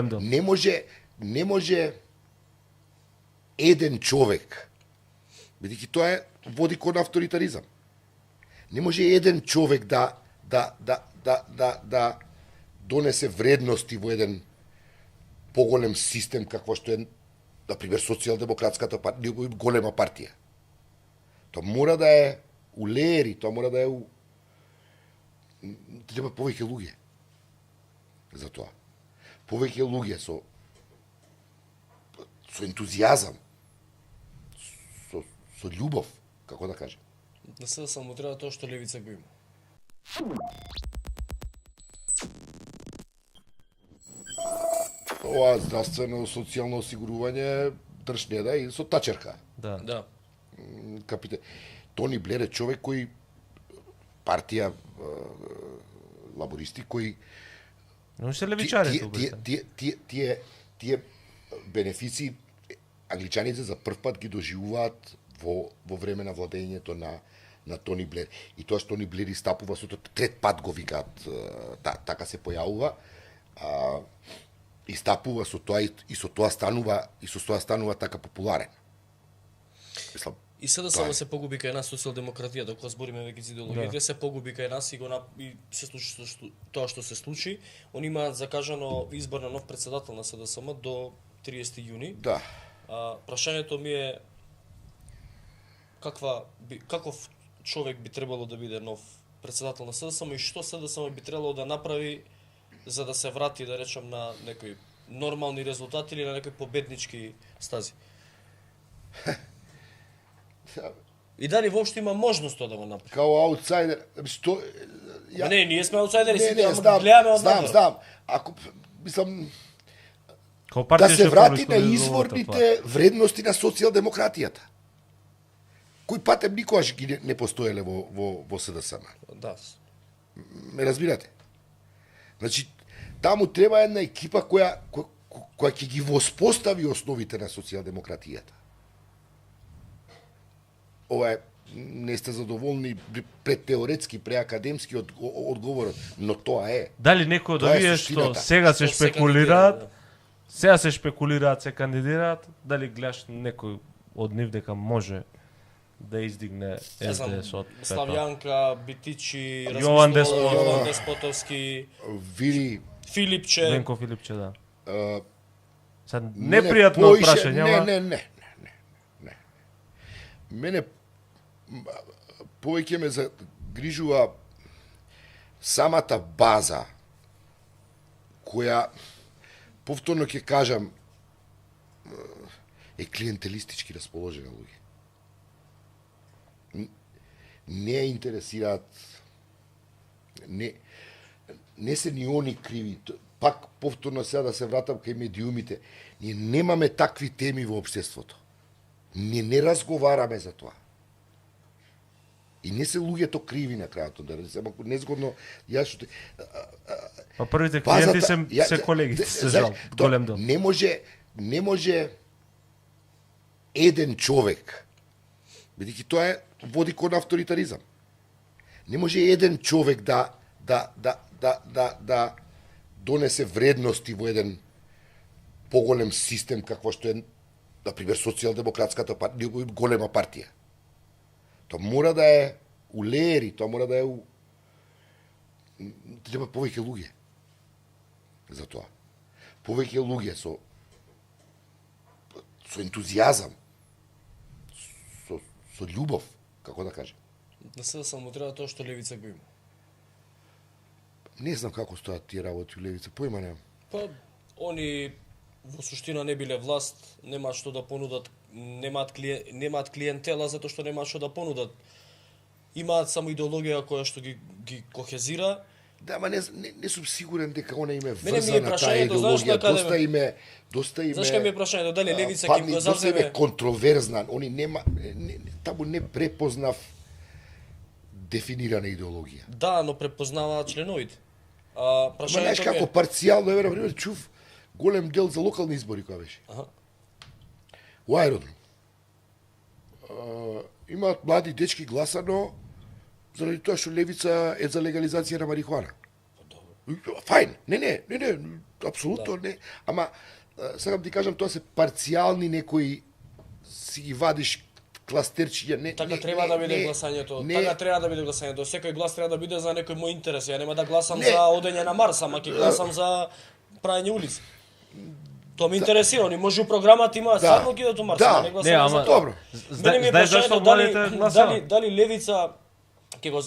Не може еден човек, бидејќи тоа води кон авторитаризам. Не може еден човек да донесе вредности во еден поголем систем како што е, например, социјалдемократската партија, голема партија. Тоа мора да е у леери, тоа мора да е у... Треба повеќе луѓе за тоа. Повеќе луѓе со ентузијазам, со љубов, како да кажем. Да се да само треба тоа што левица го има. Ова здравствено социјално осигурување држне да и со тачерка. Да. Тони Блер е човек кој партија лабористи кои Но се левичари тие бенефиции англичаните за прв пат ги доживуваат во време на владењето на Тони Блер. И тоа што Тони Блер истапува со тоа, трет пат го викаат, така се појавува, истапува со тоа и со тоа станува така популарен. Мислам, И сега само се погуби кај нас социјалдемократија, кога збориме веќе за идеологијата, се погуби кај нас и се случи тоа што се случи. Они имаат закажано избор на нов претседател на СДСМ до 30 јуни. Да. Прашањето ми е каков човек би требало да биде нов претседател на СДСМ и што СДСМ би требало да направи за да се врати, да речем, на некои нормални резултати или на некои победнички стази. И дали воопшто има можност тоа да го направи? Као аутсайдер, што Не, ние сме аутсайдери, гледаме од надвор. Знам. Ако мислам да се врати на изворните вредности на социјалдемократијата, кои патем никогаш ги не постоеле во СДСМ. Да. Ме разбирате? Значи, таму треба една екипа која ќе ги воспостави основите на социјалдемократијата. Ова е, не сте задоволни пред теоретски, преакадемски одговорот, но тоа е. Дали некој од овие што сега се шпекулираат, се кандидираат, дали гледаш некој од нив дека може да издигне СДС од пепел? Славјанка, Битичи, Јован Деспотовски, Види Филипче. Ленко Филипче, да. Сад непријатно прашање, ама... Не. Мене повеќе ме загрижува самата база која, повторно ќе кажам, е клиентелистички расположена луѓе. Не ја интересираат, не се ни они криви. Пак повторно сега да се вратам кај медиумите. Ние немаме такви теми во општеството. Ние не разговараме за тоа. И не се луѓето криви на крајот, да речем, ако незгодно јас што Па првите клиенти се колегите, се жал, голем дел. Не може еден човек, бидејќи тоа води кон авторитаризам. Не може еден човек да донесе вредности во еден поголем систем како што е, например, социјалдемократската партија, голема партија. Тоа мора да е у леери, тоа мора да е у... Треба повеќе луѓе за тоа. Повеќе луѓе со ентузијазам, со љубов, како да кажем. На се само треба тоа што левица го има. Не знам како стојат тие работи у левица, поима немам. Па, они во суштина не биле власт, немаат што да понудат, немаат клиентела затоа што немаат што да понудат. Имаат само идеологија која што ги кохезира. Да, ама не сум сигурен дека она име врзана таа идеологија, доста име. Зашто ми е прашањето дали левица ќе го завземе? Доста име контроверзна, они таму не препознав дефинирана идеологија. Да, но препознаваат членовите. Прашањето знаеш како парцијално, еве на пример чув голем дел за локални избори која беше. У аеродром. Имаат млади дечки гласано заради тоа што левица е за легализација на марихуана. Фајн, не, апсолутно не, ама сакам ти кажам, тоа се парцијални некои си ги вадиш кластерчиња, не. Така треба да биде гласањето. Така треба да биде гласањето. Секој глас треба да биде за некој мој интерес. Ја нема да гласам за одење на Марс, ама ќе гласам за праење улици. Тоа ме интересира, они може у програмата има садно ќе идат у Марс, не гласам за добро. Знаеш зашто младите гласаат? Дали левица ќе го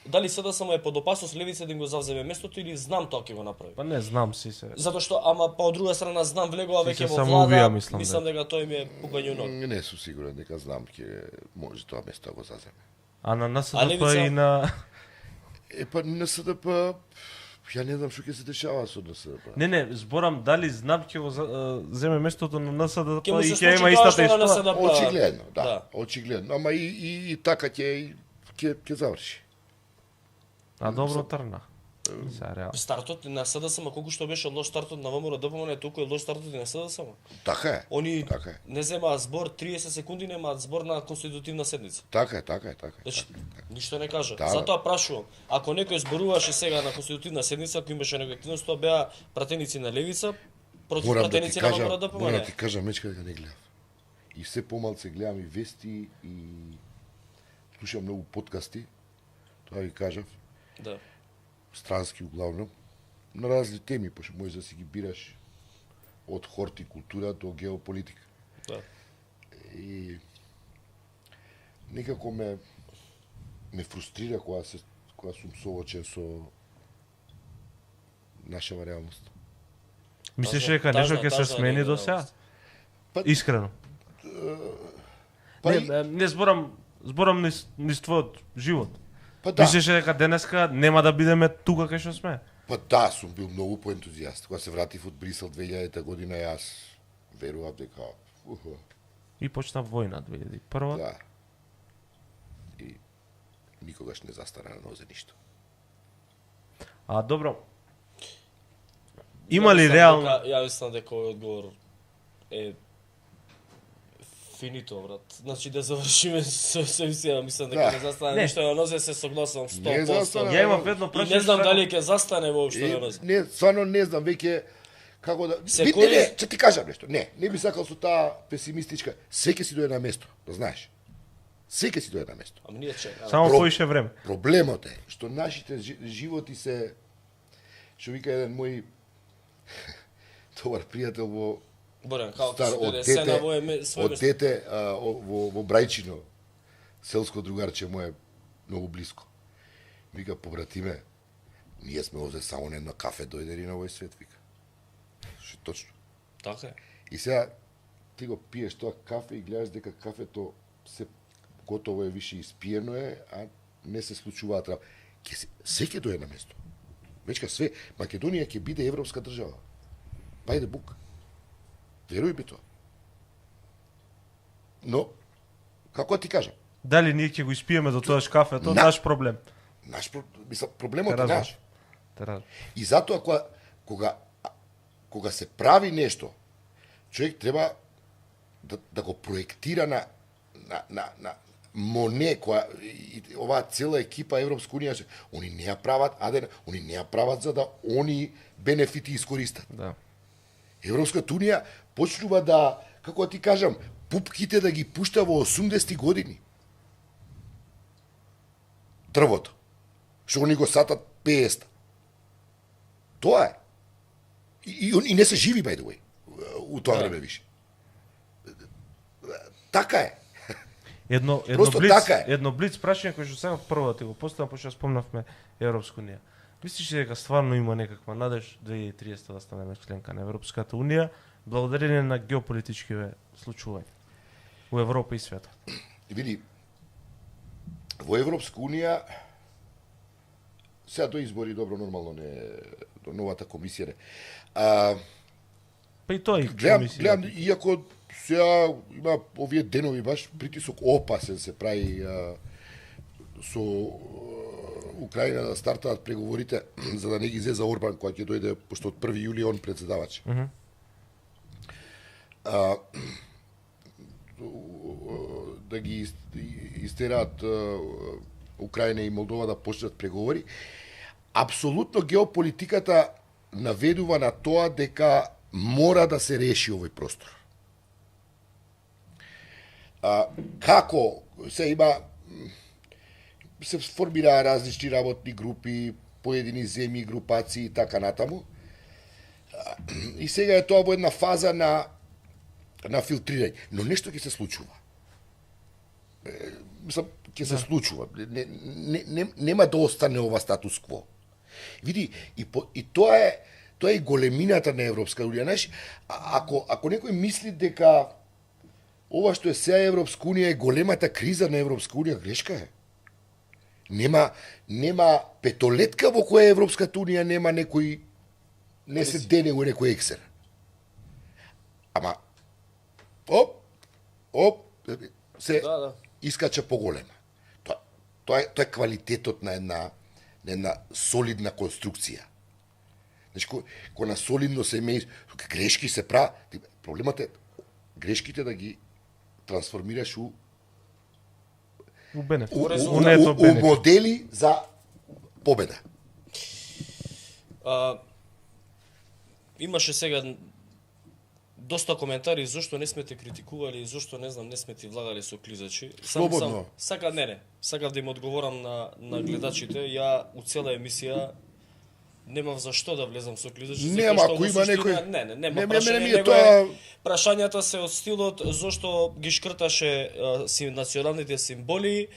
дали СДСМ е под опасност левица да им го завземе местото или знам тоа ќе го направи? Па не знам си се. Затоа што ама па од друга страна знам влегува веќе во влада, мислам дека тој ми е пукање ног. Не сум сигурен дека знам ќе може тоа место да го заземе. А на НСДП и на па на НСДП ја не знам што ќе се дешава со НСДП. Не, зборам дали знам ќе го земе местото на НСДП и ќе има истата историја. Очигледно, да, очигледно, ама и така ќе заврши. А добро трна. Се реално. Стартот на СДСМ колку што беше лош стартот на ВМРО ДПМН, толку е лош стартот и на СДСМ. Така е. Они така е. не земаат збор 30 секунди, немаат збор на конститутивна седница. Така е. Значи, ништо не кажа. Да, Затоа прашувам, ако некој зборуваше сега на конститутивна седница, ако имаше некоја активност, тоа беа пратеници на левица против пратеници на ВМРО ДПМН. Морам да ти кажам, мечка дека не гледав. И се помалце гледам и вести и слушам многу подкасти. Тоа ви кажав. Да. Странски углавном, на разни теми, пошто можеш да си ги бираш од хортикултура до геополитика. Да. И некако ме фрустрира кога сум соочен со нашава реалност. Мислиш дека нешто ќе се смени до сега? Искрено. Не зборам низ твојот живот. Па да. Мислиш дека денеска нема да бидеме тука кај што сме? Па да, сум бил многу поентузијаст. Кога се вратив од Брисел 2000 година, јас верував дека И почна војна 2001. Да. И никогаш не застана на нозе ништо. А добро. Има ли реално? Ја мислам дека овој одговор е финито, брат. Значи да завршиме со емисија, мислам дека не застане ништо на нозе, се согласувам 100%. Ја имам едно прашање. Не знам дали ќе застане воопшто на нозе. Не, стварно не знам веќе како да Се не, користи- ќе ти кажам нешто. Не би сакал со таа песимистичка. Се ќе си дојде на место, да знаеш. Се ќе си дојде на место. Ама ние чекаме. Само поише време. Проблемот е што нашите животи се, што вика еден мој добар пријател во Борен, како стар се од дојде се на од дете во Брајчино, селско другарче му е многу блиско. Вика, побратиме, ние сме овде само на едно кафе дојдени на овој свет, вика. Што точно. Така е. И сега ти го пиеш тоа кафе и гледаш дека кафето се готово е, више испиено е, а не се случуваат работи. Се ќе дојде на место. Вечка све, Македонија ќе биде европска држава. By the book. Веруј би тоа. Но, како ти кажам? Дали ние ќе го испиеме до тоа кафето, наш проблем. Проблемот е наш. Те И затоа кога се прави нешто, човек треба да го проектира на Моне, која оваа цела екипа Европска унија, они не ја прават они не ја прават за да они бенефити искористат. Да. Европската унија почнува да, како ти кажам, пупките да ги пушта во 80-ти години. Дрвото. Што они го сатат 50. Тоа е. И не се живи, by the way, у тоа време више. Така е. Едно блиц прашање кој што сега прво да ти го поставам, пошто спомнавме Европска унија. Мислиш ли дека стварно има некаква надеж 2030 да станеме членка на Европската унија, благодарение на геополитичкиве случувања во Европа и светот? Види, во Европска унија сега до избори добро нормално не до новата комисија не. Па и тоа и гледам, иако сега има овие денови баш притисок опасен се прави со Украина да стартаат преговорите за да не ги зеза Орбан кој ќе дојде, пошто од 1 јули он председавач. Да ги истераат Украина и Молдова да почнат преговори. Апсолутно геополитиката наведува на тоа дека мора да се реши овој простор. Како се има се формираа различни работни групи, поедини земји, групации и така натаму. И сега е тоа во една фаза на филтрирање, но нешто ќе се случува. Мислам, ќе се случува. Нема да остане ова статус кво. Види, и тоа е и големината на Европска унија. Знаеш, ако некој мисли дека ова што е сега Европска унија е големата криза на Европска унија, грешка е. Нема петолетка во која Европската унија нема некој не се дене во некој ексер. Ама се искача поголема. Тоа е квалитетот на една солидна конструкција. Значи, кога на солидно семејство, грешки се прават, проблемот е грешките да ги трансформираш у бенефит. У модели за победа. Имаше сега доста коментари зошто не сме те критикували и зошто не сме ти влагали со клизачи. Слободно. Сакав да им одговорам на гледачите. Ја у цела емисија немав зашто да влезам со клизачи. Нема, ако има некој... Нема прашање, прашањата се од стилот зошто ги шкрташе националните символи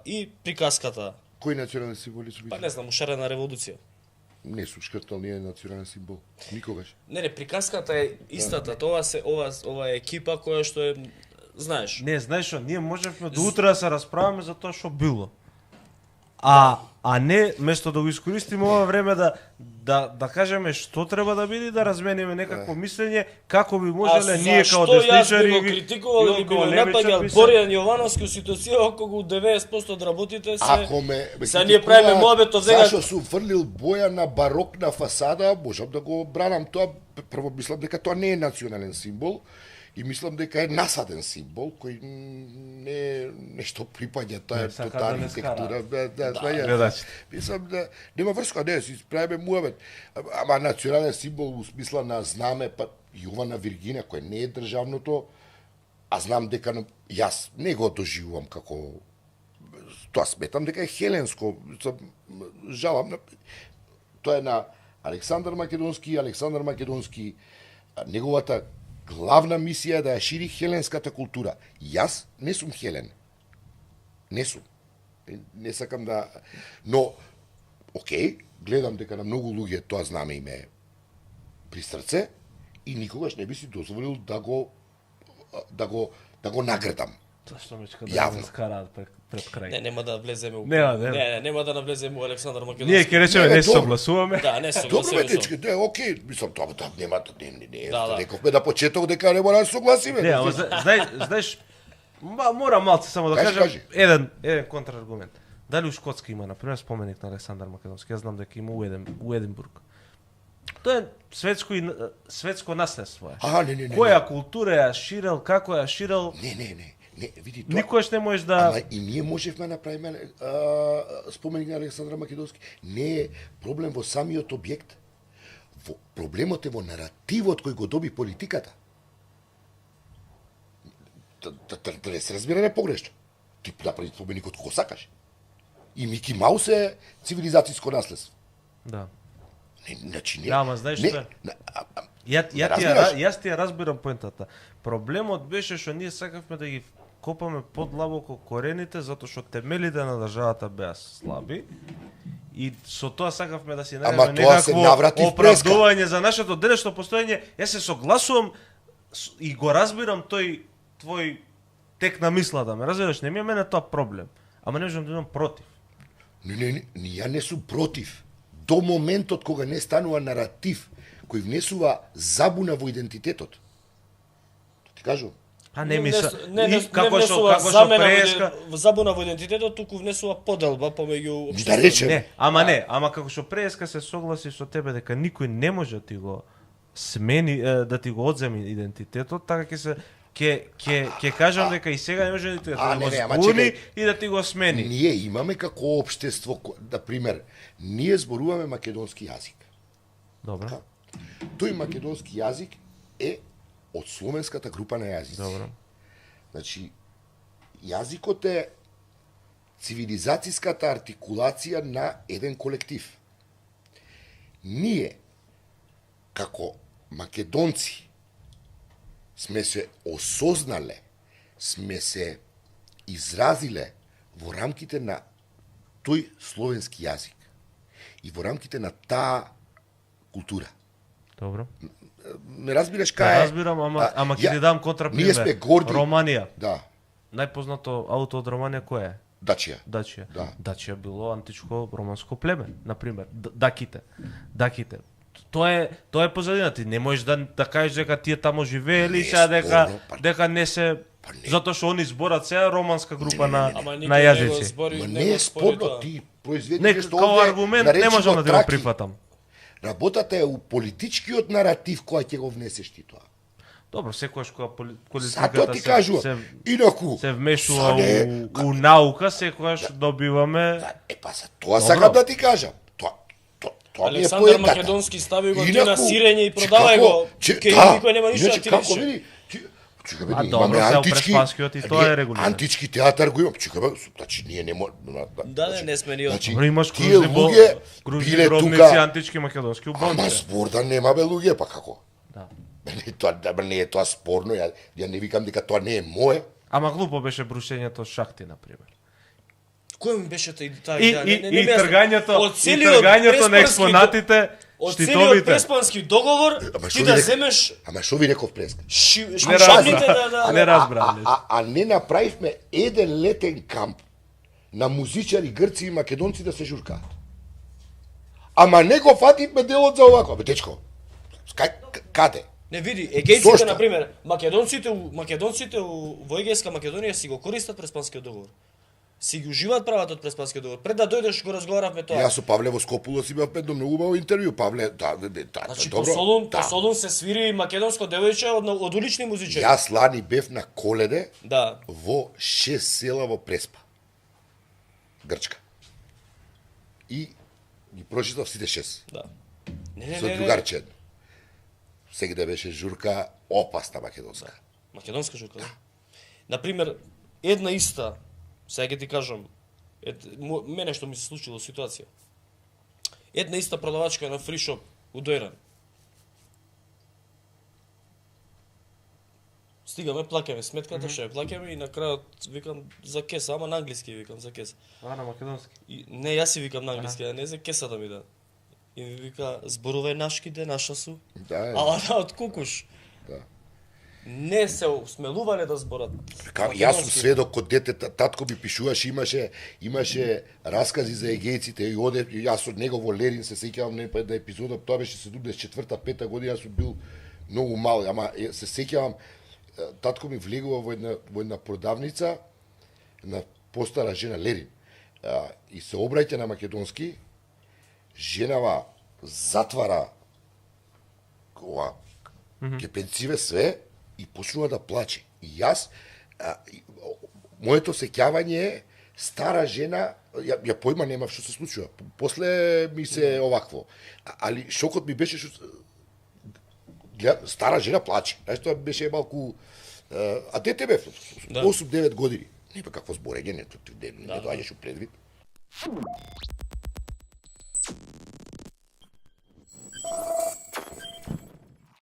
и приказката. Кои национални символи се? Па не знам, ушарена револуција. Не сум шкртал ние национален символ. Никогаш. Не, приказката е истата. Ова е екипа која што е, знаеш. Не, знаеш што, ние можевме до утре да се расправаме за тоа што било. А не место да го искористиме ова време да кажеме што треба да биде, да размениме некакво мислење, како би можеле ние као десничари и критикувал или би напаѓал Боријан Јовановски у ситуација кога 90% од работите се ние правиме муабетот сега. Зашо сум фрлил боја на барокна фасада, можам да го бранам тоа. Прво мислам дека тоа не е национален символ. И мислам дека е насаден символ кој не нешто припаѓа таа архитектура. Мислам да нема врска, не, си правиме муабет. Ама национален символ у смисла на знаме, па Јована Виргинија кој не е државното, а знам дека јас не го доживувам како тоа, сметам дека е хеленско. Жалам, тоа е на Александар Македонски, неговата главна мисија е да ја шири хеленската култура. Јас не сум хелен. Не сум. Не сакам да... Но, окей, гледам дека на многу луѓе тоа знаме им е при срце и никогаш не би си дозволил да го наградам. Тоа што ме чека да се скараат пред крај. Нема да влеземе у... Нема да навлеземе у Александар Македонски. Ние ќе речеме не согласуваме. Да, не согласуваме. Добро, дечки, окей, мислам тоа нема рековме на почеток дека не мора да согласиме. Не, ама знаеш, мора малце само да кажам еден контраргумент. Дали у Шкотска има, например, споменик на Александар Македонски? Јас знам дека има у Единбург. Тоа е светско наследство. Не. Која култура ја ширел, како ја ширел? Не, види тоа. Никош не можеш да... Ама и ние можевме да направиме споменик на Александар Македонски. Не е проблем во самиот објект. Проблемот е во наративот кој го доби политиката. Да не се разбираме погрешно. Ти направи споменикот кој сакаш. И Мики Маус е цивилизацијско наследство. Да. Значи не. Да, ама знаеш што? Јас ти ја разбирам поентата. Проблемот беше што ние сакавме да ги копаме подлабоко корените затоа што темелите на државата беа слаби и со тоа сакавме да си најдеме некакво оправдување за нашето денешно постоење. Јас се согласувам и го разбирам твој тек на мислата, ме разбираш, не ми е мене тоа проблем, ама не можам да имам против. Не, ја не сум против. До моментот кога не станува наратив кој внесува забуна во идентитетот. Ти кажувам. А не мисля, како што преска забуна во идентитетот, туку внесува поделба помеѓу да речем. Ама како што преска се согласи со тебе дека никој не може да ти го смени, да ти го одземи идентитетот, така ќе кажам дека и сега не може да ти го збуни и да ти го смени. Ние имаме како општество, на пример, ние зборуваме македонски јазик. Добро. Тој македонски јазик е од словенската група на јазици. Добро. Значи, јазикот е цивилизацијската артикулација на еден колектив. Ние, како македонци, сме се осознале, сме се изразиле во рамките на тој словенски јазик и во рамките на таа култура. Добро. Не разбираш Не кај е? разбирам, ама ќе ти дам контрапример. Ние сме горди. Романија. Да, Најпознато ауто од Романија кој е? Дачија. Дачија. Да. Дачија било античко романско племе, на пример. Даките. Тоа е позадина, ти не можеш да кажеш дека тие тамо живеели и сега дека не се затоа што они зборат сега романска група на јазици. Ма не е спорно, ти произведи Не, нешто као овде, аргумент не наречено можам да го траки. прифатам. Работата е у политичкиот наратив која ќе го внесеш ти тоа. Добро, секогаш кога Затоа политиката ти кажувам. Инаку се вмешува саде, у наука, секогаш добиваме. Па за тоа сакам да ти кажам. Тоа ми е Александар поентата. Македонски стави го ти Инаку, на сирење и че продавај како- го. че- Кај да, никој нема ништо да иначе ти како рече. види, чекай бе, А, ние добро, имаме сега антички, преспанскиот и тоа е регулирано. антички театар го имам. Чекай бе, значи ние не можеме. Да, не сме ни од... Добро, имаш тие кружни луѓе кружни биле бродници тука. антички македонски Ама убонци. збор да нема бе луѓе, па како? Да. Не е тоа спорно, ја не викам дека тоа не е мое. Ама глупо беше брушењето шахти, на пример. Кој ми беше таа И идеја? и тргањето Од и целиот тргањето на преспански експонатите, Од целиот штитовите. преспански договор Ама ти што да ви рек- земеш Ама што ви реков преска? Не шамшаните разбра. Не разбра. А не направивме еден летен камп на музичари грци и македонци да се журкаат. Ама не го фативме делот за овако. Бе, дечко, каде? Не види, егејците Зошто? на пример, македонците во Егејска Македонија си го користат преспанскиот договор. Си ги уживаат правата од преспанскиот договор. Пред да дојдеш го разговаравме тоа. Јас со Павле во Скопуло си бев едно многу убаво интервју. Павле, Значи добро. по Солун се свири македонско девојче од улични музичари. Јас лани бев на Коледе Да. во 6 села во Преспа. Грчка. И ги прочитав сите 6. Да. Не, Со другарче едно. Сегде беше журка опасна македонска. Македонска жука, да. Например, една иста, сега ќе ти кажам, мене што ми се случило ситуација. Една иста продавачка на фришоп у Дојран. Стигаме, плаќаме сметката, што ја плаќаме и на крајот викам за кеса, ама на англиски викам за кеса. А, на македонски. И, не, јас си викам на англиски, а не за кеса да ми да. И ми вика, зборувај нашките, наша су. Да, Ала да, од кукуш. да. Не се смелувале да зборат. Јас сум сведок кod дете, татко ми пишуваше, имаше раскази за егејците и оде, јас од него во Лерин се сеќавам на една епизода, тоа беше 74-5 година, јас сум бил многу мал, ама се сеќавам, татко ми влегува во една продавница на постара жена Лерин и се обраќа на македонски, женава затвара ова кепенциве све и почнува да плаче. И јас, моето сеќавање е стара жена, ја појма немав што се случува. После ми се овакво. Али шокот ми беше што стара жена плаче. Знаеш, тоа беше малку а дете бев 8-9 години. Не бе какво зборење, не доаѓаш у предвид.